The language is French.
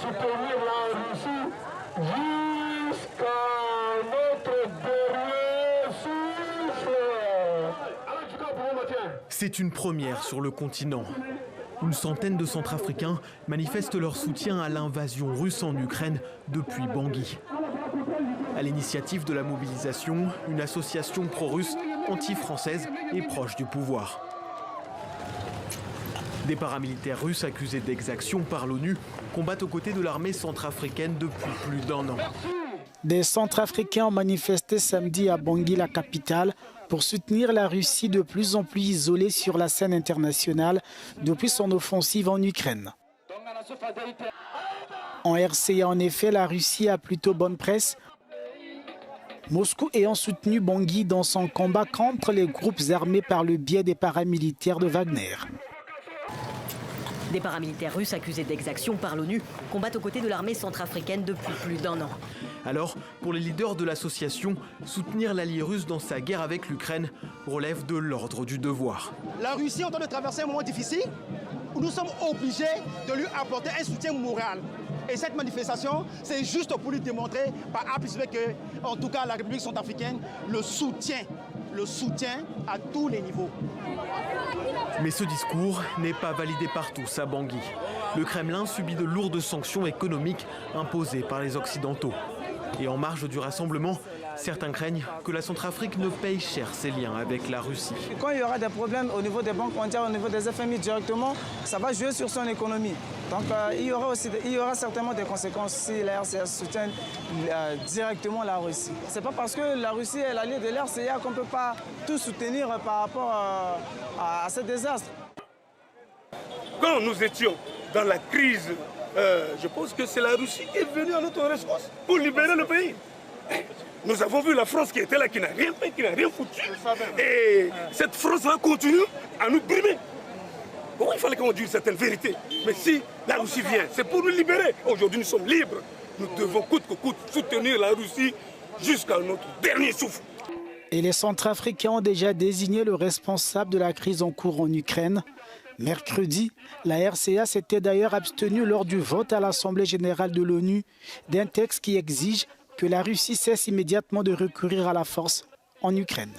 soutenir la Russie jusqu'à notre dernier souffle. C'est une première sur le continent. Une centaine de Centrafricains manifestent leur soutien à l'invasion russe en Ukraine depuis Bangui. À l'initiative de la mobilisation, une association pro-russe, anti-française et proche du pouvoir. Des paramilitaires russes accusés d'exactions par l'ONU combattent aux côtés de l'armée centrafricaine depuis plus d'1 an. Des Centrafricains ont manifesté samedi à Bangui, la capitale, pour soutenir la Russie de plus en plus isolée sur la scène internationale depuis son offensive en Ukraine. En RCA, en effet, la Russie a plutôt bonne presse. Moscou ayant soutenu Bangui dans son combat contre les groupes armés par le biais des paramilitaires de Wagner. Des paramilitaires russes accusés d'exactions par l'ONU combattent aux côtés de l'armée centrafricaine depuis plus d'1 an. Alors, pour les leaders de l'association, soutenir l'allié russe dans sa guerre avec l'Ukraine relève de l'ordre du devoir. La Russie est en train de traverser un moment difficile où nous sommes obligés de lui apporter un soutien moral. Et cette manifestation, c'est juste pour lui démontrer par A plus B que, en tout cas, la République centrafricaine le soutient à tous les niveaux. Mais ce discours n'est pas validé par tous à Bangui. Le Kremlin subit de lourdes sanctions économiques imposées par les Occidentaux. Et en marge du rassemblement, certains craignent que la Centrafrique ne paye cher ses liens avec la Russie. Quand il y aura des problèmes au niveau des banques mondiales, au niveau des FMI directement, ça va jouer sur son économie. Donc il y aura certainement des conséquences si la RCA soutient directement la Russie. Ce n'est pas parce que la Russie est l'allié de la RCA qu'on ne peut pas tout soutenir par rapport à ce désastre. Quand nous étions dans la crise, je pense que c'est la Russie qui est venue à notre rescousse pour libérer le pays. Nous avons vu la France qui était là, qui n'a rien fait, qui n'a rien foutu. Et cette France-là continue à nous brimer. Bon, il fallait qu'on dise certaines vérités. Mais si la Russie vient, c'est pour nous libérer. Aujourd'hui, nous sommes libres. Nous devons coûte que coûte soutenir la Russie jusqu'à notre dernier souffle. Et les Centrafricains ont déjà désigné le responsable de la crise en cours en Ukraine. Mercredi, la RCA s'était d'ailleurs abstenue lors du vote à l'Assemblée générale de l'ONU d'un texte qui exige que la Russie cesse immédiatement de recourir à la force en Ukraine.